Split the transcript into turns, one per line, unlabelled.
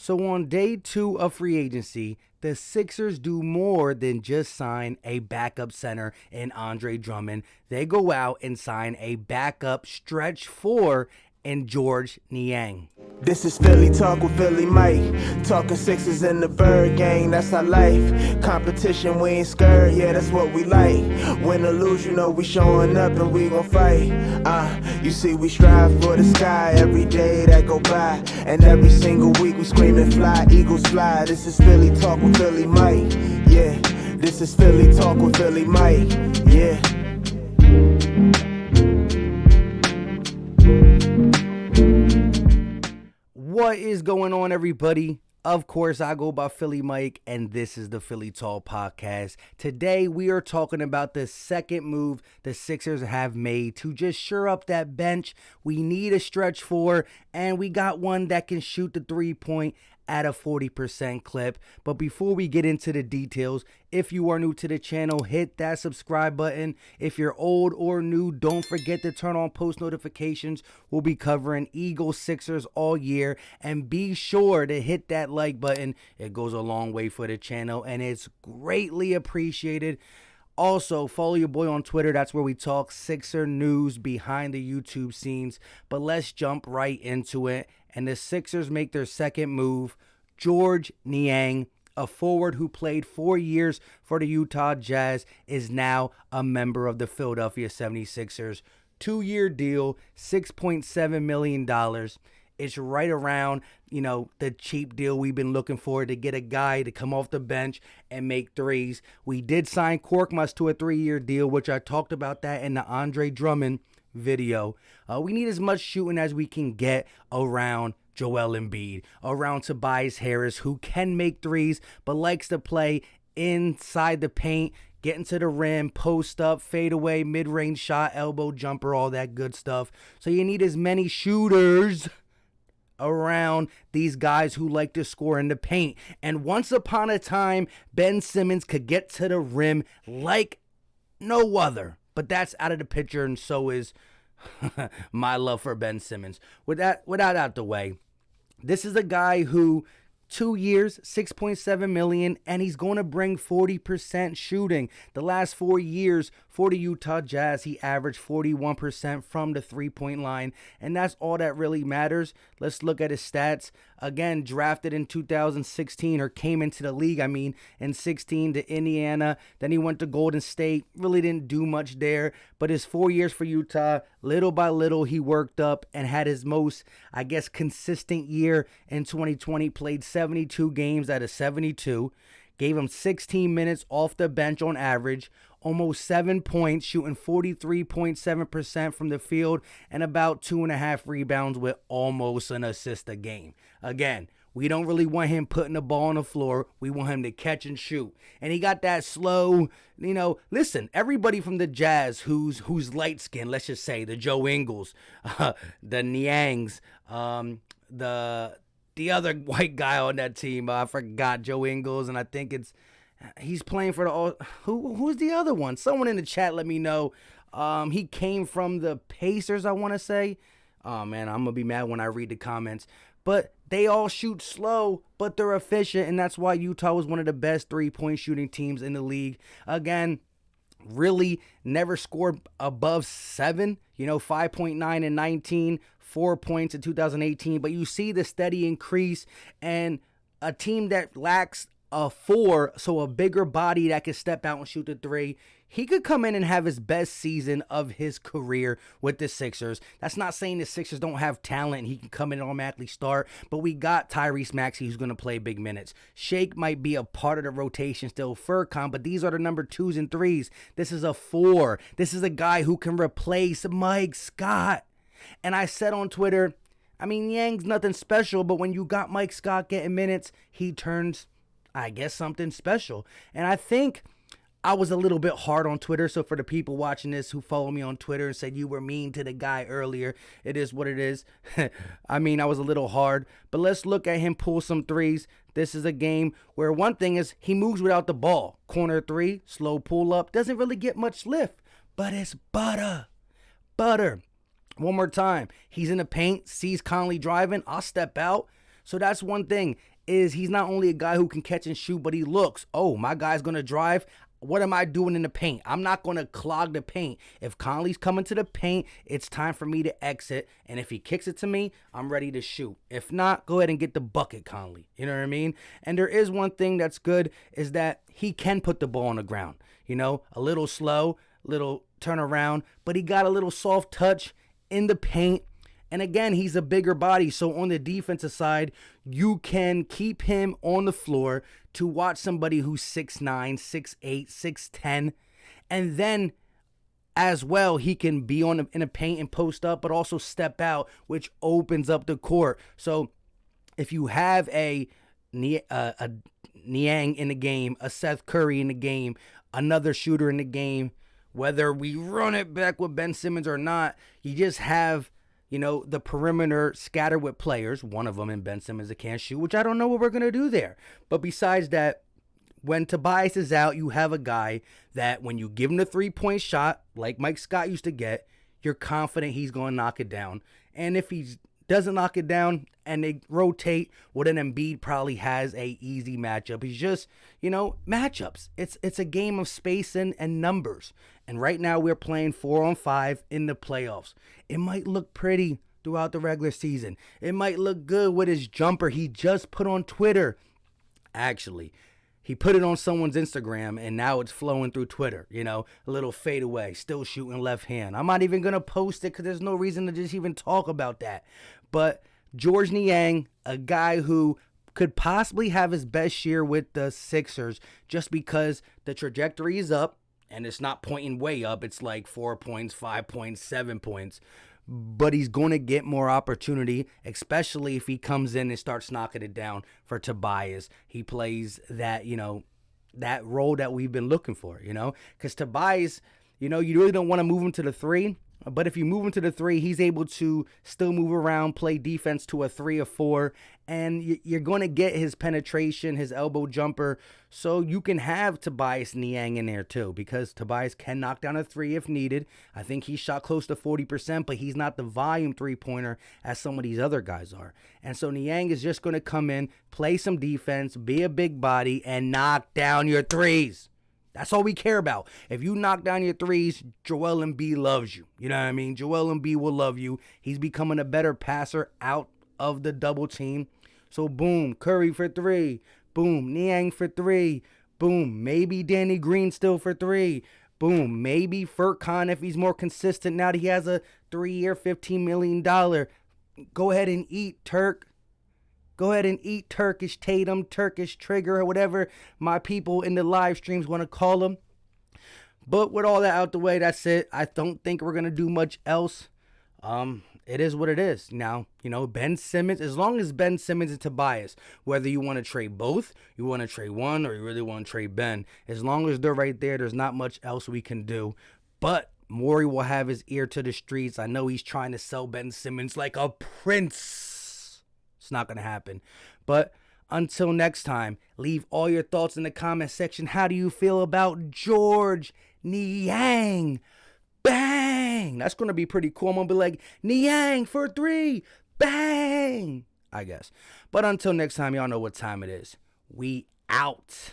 So on day 2 of free agency, the Sixers do more than just sign a backup center in Andre Drummond. They go out and sign a backup stretch 4 in George Niang.
This is Philly Talk with Philly Mike. Talking Sixers in the Bird Gang, that's our life. Competition, we ain't scared, yeah, that's what we like. Win or lose, you know we showing up and we gon' fight. You see we strive for the sky every day that go by. And every single week we screaming fly, Eagles fly. This is Philly Talk with Philly Mike, yeah. This is Philly Talk with Philly Mike, yeah.
What is going on, everybody? Of course, I go by Philly Mike, and this is the Philly Talk Podcast. Today, we are talking about the second move the Sixers have made to just shore up that bench. We need a stretch 4, and we got one that can shoot the 3-point at a 40% clip. But before we get into the details, if you are new to the channel, hit that subscribe button. If you're old or new, don't forget to turn on post notifications. We'll be covering Eagles, Sixers all year. And be sure to hit that like button. It goes a long way for the channel, and it's greatly appreciated. Also, follow your boy on Twitter. That's where we talk Sixer news behind the YouTube scenes. But let's jump right into it. And the Sixers make their second move. George Niang, a forward who played 4 years for the Utah Jazz, is now a member of the Philadelphia 76ers. 2-year deal, $6.7 million. It's right around, the cheap deal we've been looking for to get a guy to come off the bench and make threes. We did sign Korkmaz to a 3-year deal, which I talked about that in the Andre Drummond video. We need as much shooting as we can get around Joel Embiid, around Tobias Harris, who can make threes but likes to play inside the paint, getting to the rim, post up, fade away, mid-range shot, elbow jumper, all that good stuff. So you need as many shooters around these guys who like to score in the paint. And once upon a time, Ben Simmons could get to the rim like no other. But that's out of the picture, and so is my love for Ben Simmons. With that out the way, this is a guy who 2 years, $6.7 million, and he's going to bring 40% shooting. The last 4 years for the Utah Jazz, he averaged 41% from the three-point line, and that's all that really matters. Let's look at his stats. Again, drafted in 2016, or came into the league, in 16 to Indiana. Then he went to Golden State. Really didn't do much there, but his 4 years for Utah, little by little, he worked up and had his most, consistent year in 2020. Played 72 games out of 72. Gave him 16 minutes off the bench on average, almost 7 points, shooting 43.7% from the field, and about 2.5 rebounds with almost an assist a game. Again, we don't really want him putting the ball on the floor. We want him to catch and shoot. And he got that slow, listen, everybody from the Jazz who's light-skinned, let's just say, the Joe Ingles, the Niangs, the other white guy on that team, I forgot, Joe Ingles, and I think he's playing for who's the other one? Someone in the chat let me know. He came from the Pacers, I want to say. Oh, man, I'm going to be mad when I read the comments. But they all shoot slow, but they're efficient, and that's why Utah was one of the best three-point shooting teams in the league. Again, really never scored above 7, 5.9 and 19, 4 points in 2018. But you see the steady increase, and a team that lacks a 4, so a bigger body that can step out and shoot the 3. He could come in and have his best season of his career with the Sixers. That's not saying the Sixers don't have talent. He can come in and automatically start, but we got Tyrese Maxey who's going to play big minutes. Shake might be a part of the rotation still, Furcon, but these are the number 2s and 3s. This is a 4. This is a guy who can replace Mike Scott. And I said on Twitter, Niang's nothing special, but when you got Mike Scott getting minutes, he turns, something special. And I think I was a little bit hard on Twitter, so for the people watching this who follow me on Twitter and said you were mean to the guy earlier, it is what it is. I was a little hard, but let's look at him pull some threes. This is a game where one thing is he moves without the ball. Corner 3, slow pull up, doesn't really get much lift, but it's butter. One more time. He's in the paint, sees Conley driving, I'll step out, So that's one thing, is he's not only a guy who can catch and shoot, but he looks, oh, my guy's going to drive. What am I doing in the paint? I'm not going to clog the paint. If Conley's coming to the paint, it's time for me to exit. And if he kicks it to me, I'm ready to shoot. If not, go ahead and get the bucket, Conley. You know what I mean? And there is one thing that's good, is that he can put the ball on the ground. You know, a little slow, little turnaround, but he got a little soft touch in the paint. And again, he's a bigger body, so on the defensive side, you can keep him on the floor to watch somebody who's 6'9", 6'8", 6'10", and then as well, he can be in a paint and post up, but also step out, which opens up the court. So if you have a Niang in the game, a Seth Curry in the game, another shooter in the game, whether we run it back with Ben Simmons or not, you just have, you know, the perimeter scattered with players, one of them in Ben Simmons that can't shoot, which I don't know what we're going to do there. But besides that, when Tobias is out, you have a guy that when you give him the three-point shot, like Mike Scott used to get, you're confident he's going to knock it down. And if he doesn't knock it down and they rotate, well, then Embiid probably has a easy matchup. He's just, you know, matchups. It's a game of space and numbers. And right now we're playing 4-on-5 in the playoffs. It might look pretty throughout the regular season. It might look good with his jumper he just put on Twitter. Actually, he put it on someone's Instagram, and now it's flowing through Twitter. You know, a little fadeaway, still shooting left hand. I'm not even going to post it because there's no reason to just even talk about that. But Georges Niang, a guy who could possibly have his best year with the Sixers just because the trajectory is up, and it's not pointing way up. It's like 4 points, 5 points, 7 points. But he's going to get more opportunity, especially if he comes in and starts knocking it down for Tobias. He plays that, you know, that role that we've been looking for, you know, because Tobias, you know, you really don't want to move him to the 3. But if you move him to the 3, he's able to still move around, play defense to a 3 or 4, and you're going to get his penetration, his elbow jumper, so you can have Tobias Niang in there too, because Tobias can knock down a 3 if needed. I think he shot close to 40%, but he's not the volume three-pointer as some of these other guys are. And so Niang is just going to come in, play some defense, be a big body, and knock down your threes. That's all we care about. If you knock down your threes, Joel Embiid loves you. You know what I mean? Joel Embiid will love you. He's becoming a better passer out of the double team. So boom, Curry for 3. Boom, Niang for 3. Boom, maybe Danny Green still for 3. Boom, maybe Furkan if he's more consistent now that he has a 3-year, $15 million. Go ahead and eat, Turk. Go ahead and eat Turkish Tatum, Turkish Trigger, or whatever my people in the live streams want to call them. But with all that out the way, that's it. I don't think we're going to do much else. It is what it is. Now, you know, Ben Simmons, as long as Ben Simmons and Tobias, whether you want to trade both, you want to trade one, or you really want to trade Ben, as long as they're right there, there's not much else we can do. But Morey will have his ear to the streets. I know he's trying to sell Ben Simmons like a prince. It's not going to happen. But until next time, leave all your thoughts in the comment section. How do you feel about Georges Niang? Bang! That's going to be pretty cool. I'm going to be like, Niang for 3. Bang! I guess. But until next time, y'all know what time it is. We out.